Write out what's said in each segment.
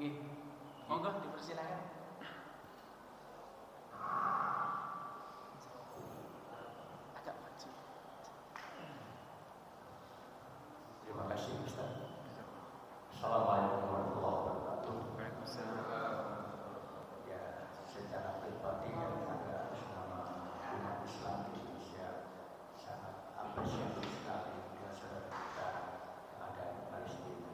Nggih. Monggo dipersilakan. Agak maju. Terima kasih Ustaz. Assalamualaikum warahmatullahi wabarakatuh. Waalaikumsalam. Ya, secara pribadi saya atas nama umat Islam di Indonesia sangat apresiasi sekali dengan saudara kita yang ada di Palestina.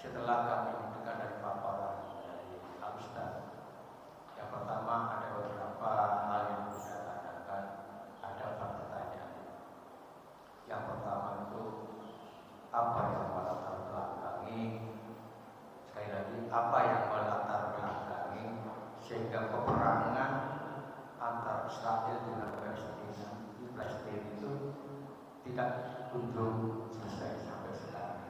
Setelah kami mendengar dari paparan dari Al Ustaz, yang pertama ada beberapa hal yang perlu saya tanyakan, ada empat pertanyaan. Yang pertama itu apa yang melatar belakangi, sekali lagi apa yang melatar belakangi sehingga peperangan antara Israel dengan Palestina itu tidak kunjung selesai sampai sekarang.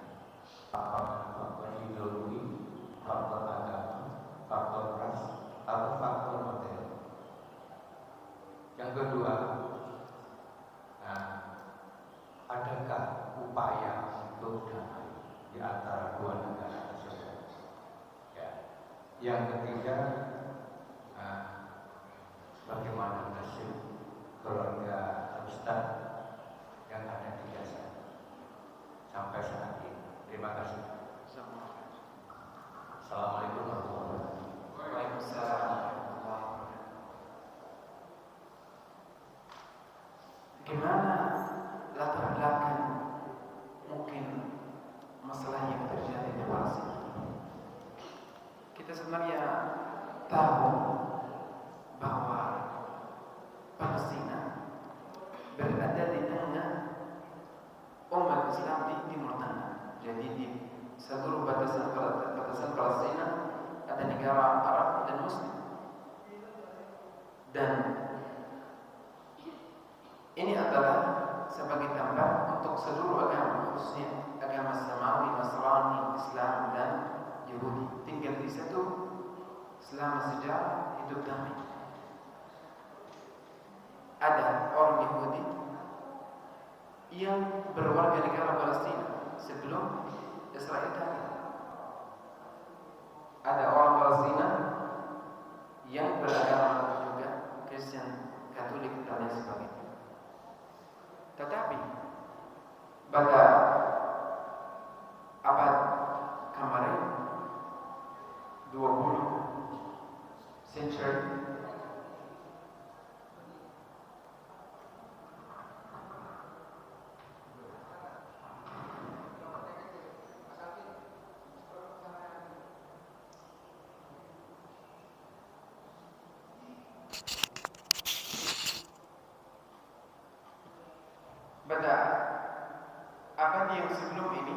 Apakah faktor ideologi, faktor agama, faktor ras, atau faktor material? Yang kedua, adakah upaya untuk damai di antara dua negara tersebut? Ya. Yang ketiga, bagaimana nasib keluarga Ustaz yang ada di Gaza sampai saat ini? Terima kasih. Assalamualaikum warahmatullahi wabarakatuh. Waalaikumsalam. Gimana latar belakang mungkin masalah yang terjadi di Palestina? Kita sebenarnya tahu bahwa Palestina berada di tengah umat Islam di Timur Tengah. Jadi di seluruh batasan Palestina ada negara Arab dan Muslim. Dan ini adalah sebagai tambah untuk seluruh agama, khususnya agama Samawi, Nasrani, Islam dan Yahudi. Tinggal di situ selama sejarah hidup damai. Ada orang Yahudi yang berwarga negara Palestina sebelum Israel datang. Ada orang Palestina yang beragama juga Kristen, Katolik dan lain sebagainya. Tetapi pada abad kemarin 20 century pada abad yang sebelum ini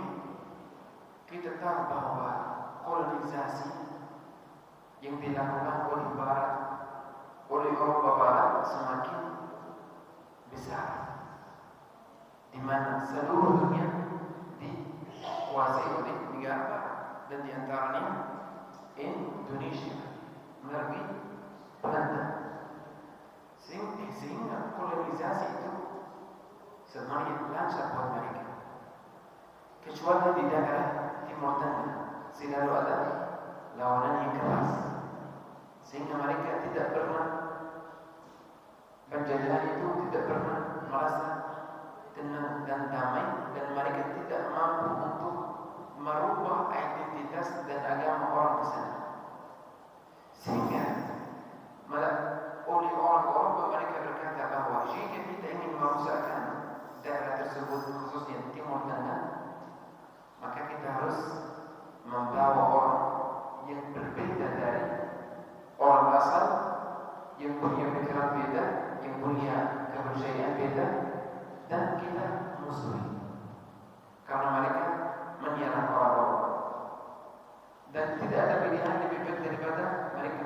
kita tahu bahwa kolonisasi yang dilakukan oleh Barat, oleh Eropa Barat semakin besar, di mana seluruh dunia dikuasai oleh negara Barat, dan diantaranya Indonesia melalui Belanda. Sehingga kolonisasi itu sebenarnya lancar buat mereka, kecuali di daerah Timur Tengah selalu ada lawanan yang keras, sehingga mereka tidak pernah penjajahan itu tidak pernah merasa tenang dan damai, dan mereka tidak mampu untuk merubah identitas dan agama orang di sana. Sehingga oleh orang-orang mereka berkata bahwa jika kita ingin merusakkan daerah tersebut, khususnya Timur Tengah, maka kita harus membawa orang yang berbeda dari orang asal, yang punya pikiran beda, yang punya kepercayaan beda, dan kita musuhi karena mereka menyerang orang-orang, dan tidak ada pilihan lebih baik daripada mereka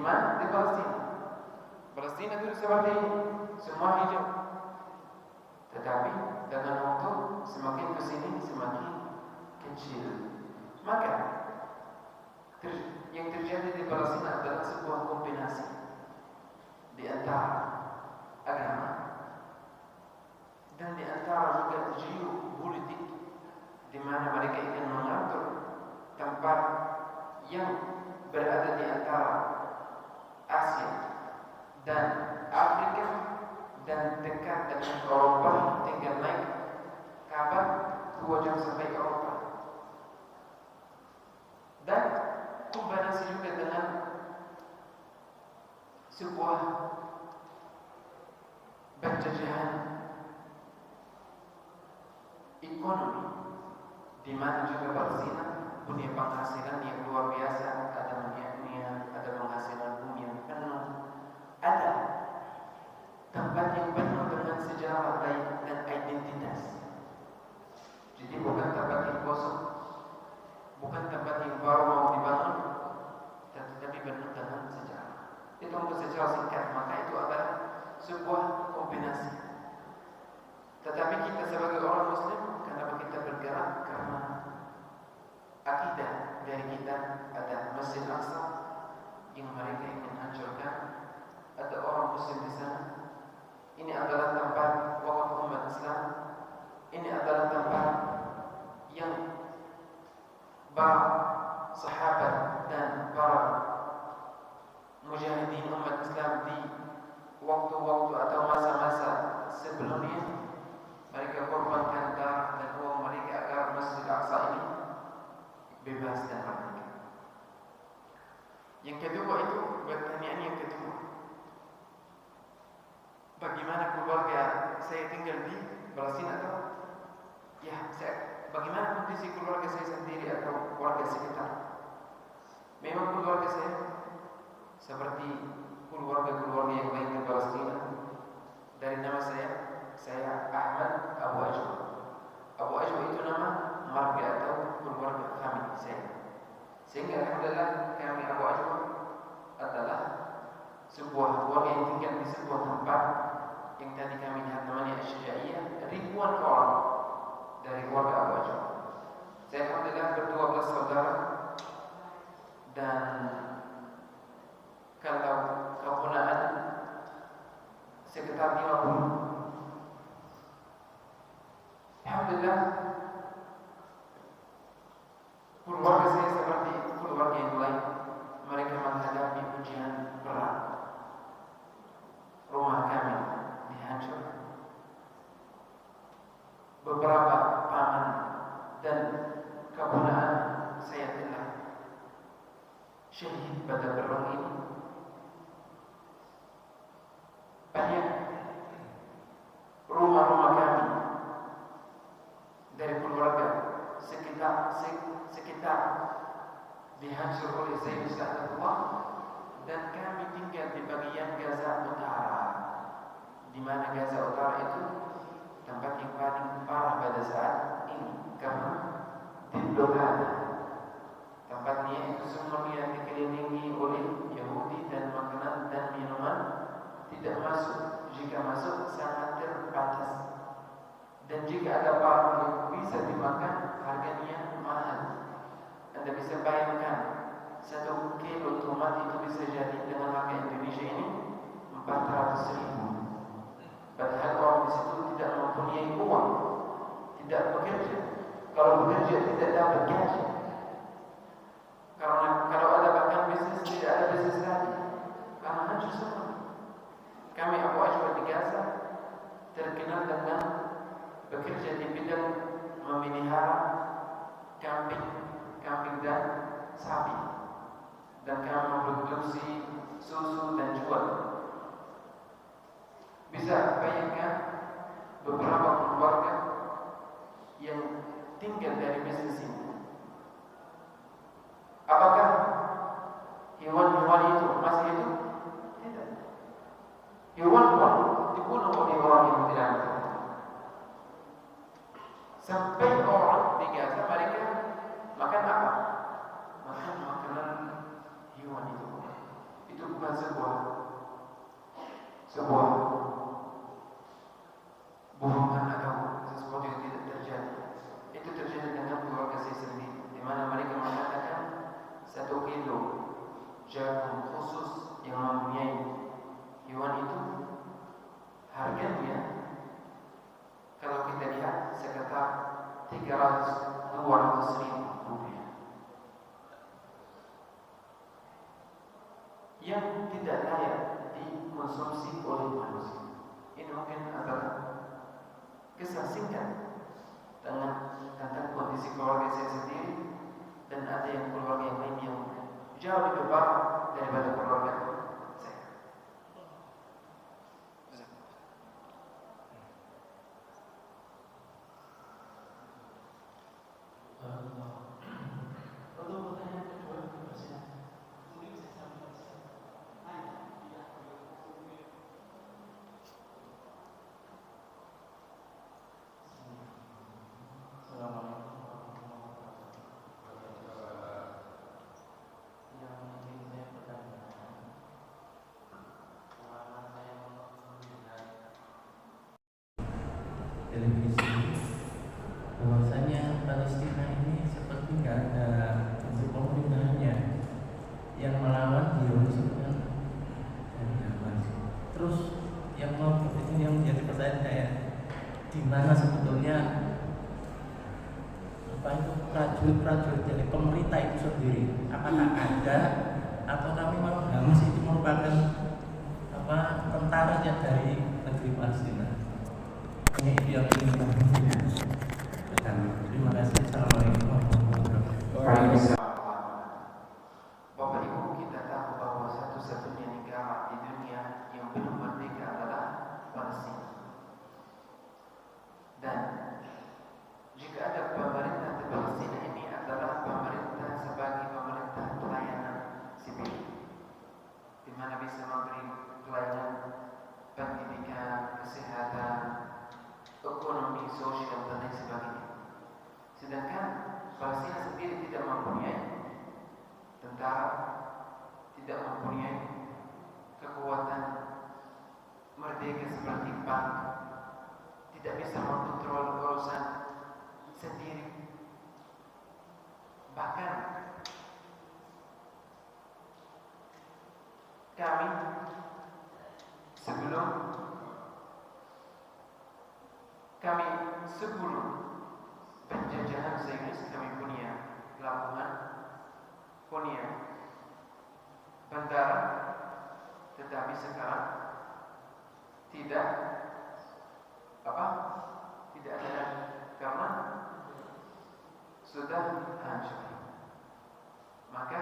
mana? Di Palestina. Palestina itu seperti ini, semua hijau. Tetapi dengan waktu semakin ke sini semakin kecil. Maka yang terjadi di Palestina adalah sebuah kombinasi di antara agama dan di antara juga geopolitik, di mana mereka ingin mengatur tempat yang berada di antara Asia dan Afrika dan dekat dengan Eropa, tinggal naik kapal 2 jam sampai Eropa. Dan kombinasi juga dengan sebuah penjajahan ekonomi, di mana juga Palestina punya penghasilan yang luar biasa, ada penghasilan bumi yang penuh, ada tempat yang penuh dengan sejarah dan identitas. Jadi bukan tempat yang kosong, bukan tempat yang baru mau dibangun, tetapi penuh dengan sejarah. Itu untuk secara singkat, maka itu adalah sebuah kombinasi. Tetapi kita sebagai orang Muslim, kenapa kita bergerak? Karena akidah dari kita ada Masjid Aqsa yang mereka ingin hancurkan. Ada orang Muslim di sana. Ini adalah tempat wakaf umat Islam. Ini adalah tempat yang para sahabat dan para mujahidin umat Islam di waktu-waktu atau masa-masa sebelumnya mereka korbankan darah dan uang mereka agar Masjid Aqsa ini bebas dan merdeka. Yang kedua itu pertanyaan yang kedua, bagaimana keluarga saya tinggal di Palestina atau bagaimana kondisi keluarga saya sendiri atau keluarga sekitar? Memang keluarga saya seperti keluarga-keluarga yang lain di Palestina. Dari nama saya Ahmad Abu Ajwa. Abu Ajwa itu nama marga atau keluarga family saya. Sehingga alhamdulillah kami Abu Ajwa adalah sebuah keluarga yang tinggal di sebuah tempat yang tadi kami lihat namanya Asy-Syajaiyah, ribuan orang dari keluarga Abu Ajwa. Saya alhamdulillah ber-12 saudara, dan kalau kepunaan sekitar 50. Alhamdulillah keluarga saya seperti keluarga yang lain. Mereka menghadapi ujian berat. Rumah kami dihancur. Beberapa paman dan kepunaan saya telah syahid pada perang ini. Banyak rumah-rumah kami dari keluarga sekitar dihancur oleh Sayyid Sa'adullah, dan kami tinggal di bagian Gaza Utara, di mana Gaza Utara itu tempat yang paling parah pada saat ini karena diblokade. Tempatnya itu semuanya dikelilingi oleh Yahudi dan makanan dan minuman tidak masuk. Jika masuk sangat terbatas, dan jika ada barang yang bisa dimakan harganya mahal. Anda bisa bayangkan 1 kilo tomat itu bisa jadi dengan harga Indonesia ini 400.000. Padahal orang di situ tidak mempunyai uang, tidak bekerja. Kalau bekerja tidak dapat gaji. Karena kalau ada bahkan bisnis tidak ada bisnis lagi. Karena hancur semua. Kami Abu Ajwa di Gaza terkenal dengan bekerja di bidang memelihara kambing dan sapi, dan kami memproduksi susu dan jual. Bisa bayangkan beberapa keluarga yang tinggal dari bisnis ini. Apakah hewan-hewan itu masih hidup? Tidak. Hewan pun dibunuh oleh orang yang tidak tahu. Sampai orang di Gaza mereka makan apa? Makan makanan hewan itu. Itu bukan sebuah bohongan atau sesuatu yang tidak terjadi. Itu terjadi dengan keluarga saya sendiri, di mana mereka mengatakan 1 kilo jagung khusus yang mempunyai hewan itu harganya kalau kita lihat sekitar 200 ribu rupiah, yang tidak layak dikonsumsi oleh manusia. Ini mungkin adalah kisah singkat tentang kondisi keluarga saya sendiri, dan ada yang keluarga yang lain yang jauh lebih baik daripada keluarga saya. Untuk pertanyaan kedua, mungkin saya sampaikan. Assalamualaikum warahmatullahi wabarakatuh. Yang ingin saya pertanyakan, pengalaman saya melihat televisi bahwasanya Palestina ini seperti nggak ada bentuk pemerintahannya, yang melawan Yerusalem dan Hamas. Terus yang jadi pertanyaan saya, di mana sebetulnya prajurit dari pemerintah itu sendiri, apakah ada atau memang Hamas itu merupakan tentara dari negeri Palestina? Ini yang ingin kami terima kasih. Assalamualaikum warahmatullahi wabarakatuh. Bapak Ibu, kita tahu bahwa satu-satunya negara di dunia yang belum merdeka adalah Palestina. Dan jika ada pemerintah di Palestina, ini adalah pemerintah sebagai pemerintah pelayanan sipil, di mana bisa memberi pelayanan pendidikan, kesehatan, ekonomi, sosial, dan lain sebagainya. Sedangkan Palestina sendiri tidak mempunyai tentara, tidak mempunyai kekuatan merdeka seperti bank, tidak bisa mengontrol urusan sendiri. Bahkan kami sebelum penjajahan Zionis, kami punya pelabuhan, punya bandara, tetapi sekarang tidak ada lagi karena sudah hancur. Maka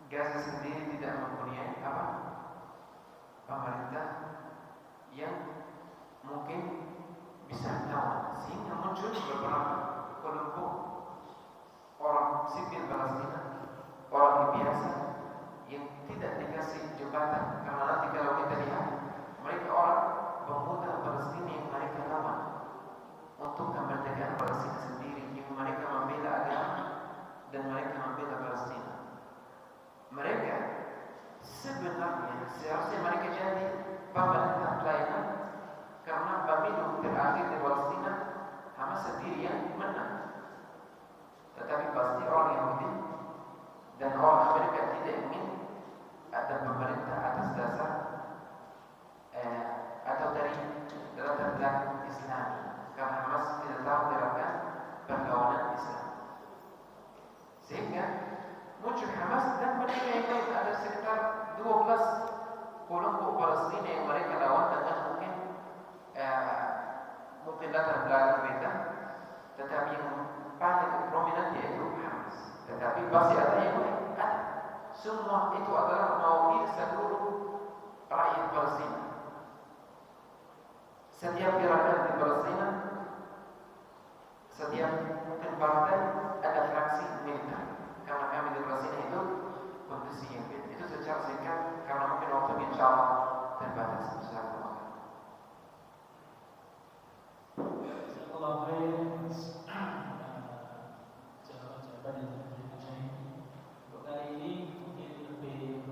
Gaza sendiri tidak mempunyai pemerintah yang mungkin bisa lawan, sehingga muncul beberapa kelompok orang sipil Palestina, orang biasa yang tidak dikasih jabatan. Karena nanti kalau kita lihat, mereka orang pemuda Palestina yang mereka lawan untuk kemerdekaan Palestina sendiri, yang mereka membela agama dan mereka membela Palestina. Mereka sebenarnya seharusnya mereka jadi pemerintah pelayanan, karena pemilu terakhir di Palestina Hamas sendiri yang menang. Tetapi pasti orang Yahudi dan orang Amerika tidak ingin ada pemerintah atas dasar atau dari latar belakang Islami, karena Hamas tidak tahu gerakan perlawanan Islam, sehingga muncul Hamas dan mereka yang lain. Ada sekitar 12 kelompok Palestina yang mereka lawan dengan mungkin latar belakang beda, tetapi yang paling prominent yaitu Hamas. Tetapi pasti ada yang lain. Semua itu adalah mewakili seluruh rakyat Palestina. Setiap gerakan di Palestina, setiap mungkin partai ada fraksi militer. Karena kami di Palestina itu kondisi yang beda. Itu secara singkat, karena mungkin waktu insyaallah terbatas. Jawaban yang diberikan saya untuk kali ini mungkin lebih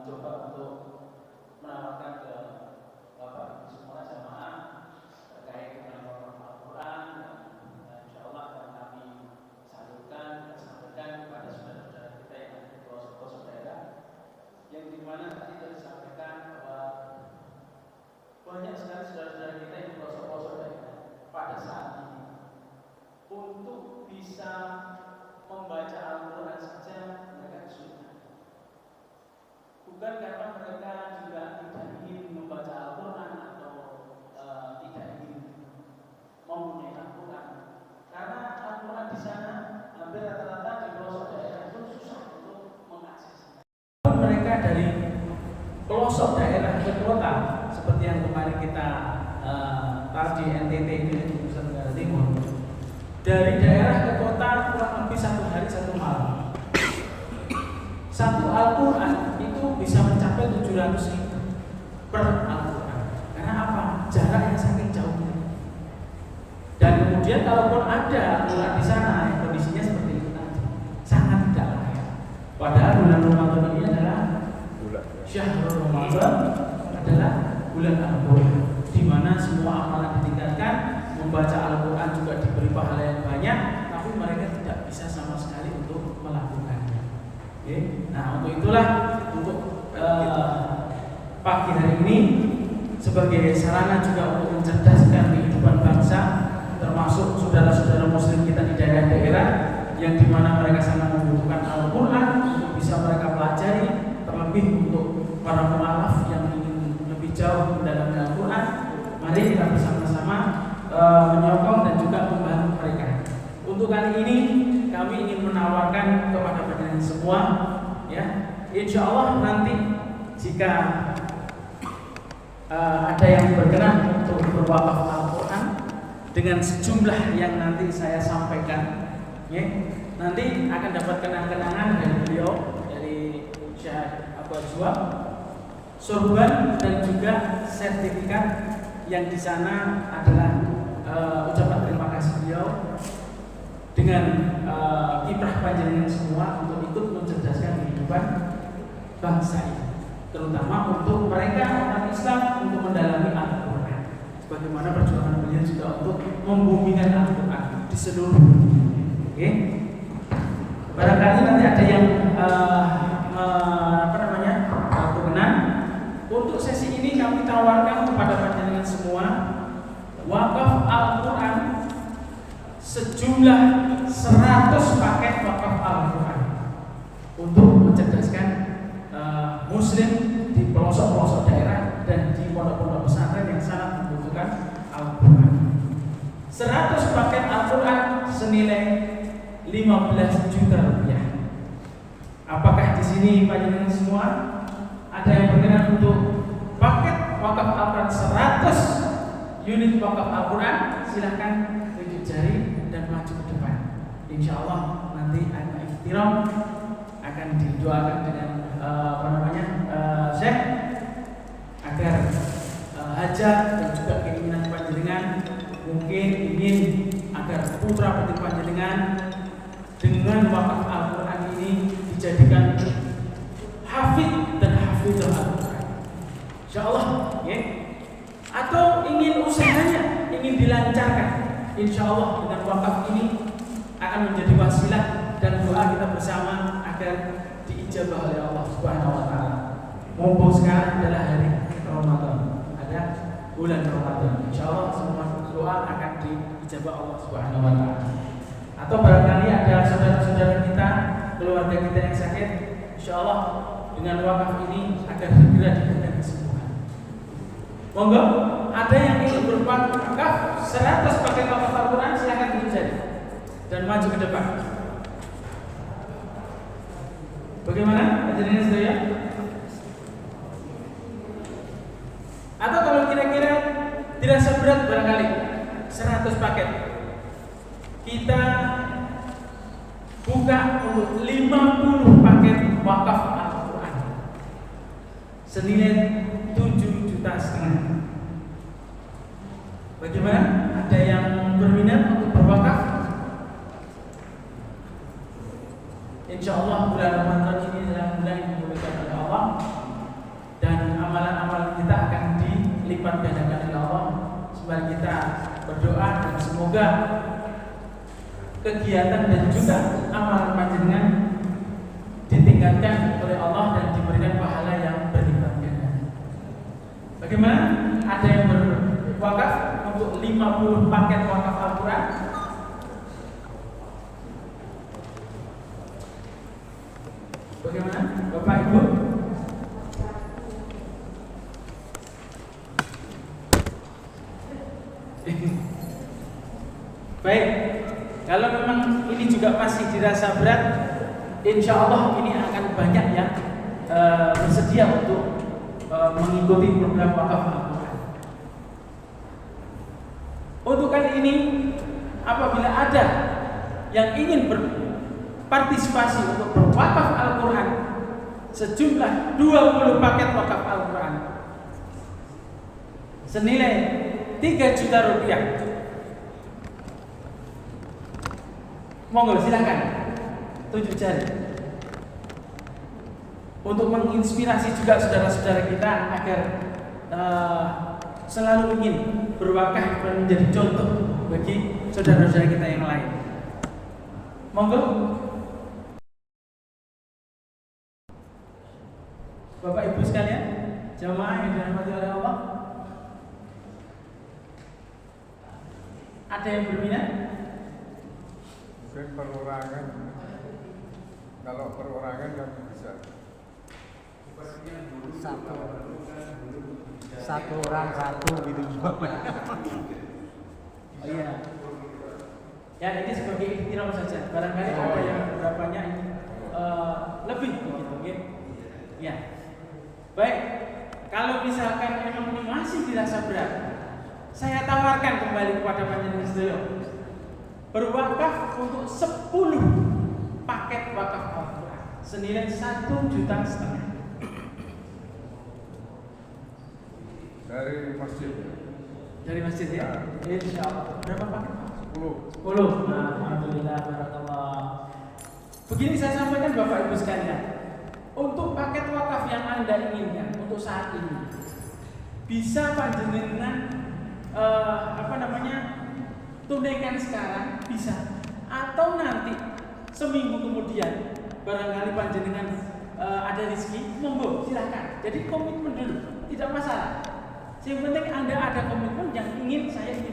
mencoba untuk menawarkan ke Bapak semua jamaah terkait dengan Al-Quran. Insya Allah akan kami salurkan, sampaikan kepada saudara-saudara kita yang ada di pelosok-pelosok daerah, yang dimana tadi telah disampaikan bahwa banyak sekali saudara-saudara kita yang di pelosok-pelosok daerah pada saat ini untuk bisa membaca Al-Quran saja mereka kesulitan. Bukan karena mereka juga tidak ingin membaca Al-Quran atau tidak ingin mempunyai Al-Quran, karena Al-Quran di sana hampir rata-rata di pelosok daerah itu susah untuk mengaksesnya. Mereka dari pelosok daerah ke kota, seperti yang kemarin kita tadi NTT itu di Nusa Tenggara Timur, dari daerah ke kota kurang lebih 1 hari 1 malam. Satu Al-Quran itu bisa mencapai 700.000 per Al-Quran. Karena apa? Jarak yang saking jauhnya. Dan kemudian kalaupun ada Al-Quran di sana yang kondisinya seperti itu tadi, sangat tidak layak. Padahal bulan Ramadan ini adalah Syahrul Ramadan, adalah bulan Al-Quran, di mana semua amalan ditingkatkan, membaca Al-Quran juga diberi pahala yang banyak, tapi mereka tidak bisa sama sekali untuk melakukannya. Okay. Nah, untuk itulah untuk pagi hari ini sebagai sarana juga untuk mencerdaskan kehidupan bangsa, termasuk saudara-saudara muslim kita di daerah-daerah yang dimana mereka sangat membutuhkan Al-Quran untuk bisa mereka pelajari, terlebih untuk para mu'alaf yang ingin lebih jauh mendalami Al-Quran. Mari kita bersama-sama menyokong dan juga membantu mereka. Untuk kali ini kami ingin menawarkan kepada panjenengan semua, ya, insya Allah nanti jika ada yang berkenan untuk berwakaf Al-Quran dengan sejumlah yang nanti saya sampaikan, ya, nanti akan dapat kenang-kenangan dari beliau, dari Syekh Abu Ajwa, sorban dan juga sertifikat yang di sana adalah ucapan terima kasih beliau dengan kiprah panjenengan semua untuk ikut mencerdaskan kehidupan bangsa ini, terutama untuk mereka orang Islam untuk mendalami Al-Quran, sebagaimana perjuangan beliau juga untuk membumikan Al-Quran di seluruh dunia. Oke, barangkali nanti ada yang berkenan. Untuk sesi ini kami tawarkan kepada panjenengan semua wakaf Al-Quran sejumlah 100 paket wakaf Al-Quran untuk mencerdaskan muslim di pelosok-pelosok daerah dan di pondok-pondok pesantren yang sangat membutuhkan Al-Quran. 100 paket Al-Quran senilai 15 juta rupiah. Apakah di sini panjenengan semua ada yang berkenan untuk paket wakaf Al-Quran 100 unit wakaf Al-Quran? Silahkan tunjuk jari dan maju ke depan. Insya Allah nanti akan ikhtiram, akan didoakan dengan Syekh agar hajat dan juga keinginan panjenengan, mungkin ingin agar putra putri panjenengan dengan wakaf Al-Quran ini dijadikan hafid dan hafidhul Al-Quran, insya Allah, ya. Atau ingin usahanya ingin dilancarkan, insya Allah dengan wakaf ini akan menjadi wasilah dan doa kita bersama agar diijabah oleh Allah Subhanahu wa taala. Mumpung sekarang adalah hari Ramadan, ada bulan Ramadan, insya Allah semua doa akan diijabah Allah Subhanahu wa taala. Atau barangkali ada saudara-saudara kita, keluarga kita yang sakit, insya Allah dengan wakaf ini agar segera diberikan kesembuhan. Monggo, ada yang ingin berwakaf 100 paket wakaf Al-Quran, silakan tunjuk jari dan maju ke depan. Bagaimana? Panjenengan sedaya? Atau kalau kira-kira dirasa berat barangkali 100 paket, kita buka untuk 50 paket wakaf Al-Quran senilai 7,5 juta. Bagaimana? Ada yang berminat untuk berwakaf? Insya Allah bulan Ramadan ini adalah bulan yang dimuliakan oleh Allah. dilipat gandakan oleh Allah. Mari kita berdoa dan semoga kegiatan dan juga amalan panjenengan ditingkatkan oleh Allah dan diberikan pahala yang berlipat ganda. Bagaimana? Ada yang berwakaf untuk 50 paket wakaf Al-Quran? Bagaimana? Bapak Ibu? Baik, kalau memang ini juga masih dirasa berat, insya Allah ini akan banyak yang bersedia untuk mengikuti program wakaf Al-Quran. Untuk kali ini, apabila ada yang ingin berpartisipasi untuk berwakaf Al-Quran sejumlah 20 paket wakaf Al-Quran senilai 3 juta rupiah, monggo silakan tunjuk jari untuk menginspirasi juga saudara-saudara kita agar selalu ingin berwakaf dan menjadi contoh bagi saudara-saudara kita yang lain. Monggo, Bapak Ibu sekalian, jamaah yang dirahmati oleh Allah, ada yang berminat? Perorangan, kalau perorangan kan bisa satu orang satu gitu. Oh iya. Ya ini sebagai ikhtiram saja. Barangkali ada yang beberapanya ini lebih begitu, okay? Ya. Baik. Kalau misalkan memang ini masih dirasa berat, saya tawarkan kembali kepada panjenengan sedaya berwakaf untuk 10 paket wakaf Al-Quran senilai 1,5 juta dari masjid. dari masjid ya. Insya Allah. Berapa paket? 10. Nah, alhamdulillah, barakallah. Begini saya sampaikan Bapak Ibu sekalian, untuk paket wakaf yang Anda inginkan untuk saat ini bisa panjenengan tunaikan sekarang bisa, atau nanti seminggu kemudian barangkali panjenengan ada rezeki, monggo silakan. Jadi komitmen dulu, tidak masalah. Yang penting Anda ada komitmen yang ingin saya ingin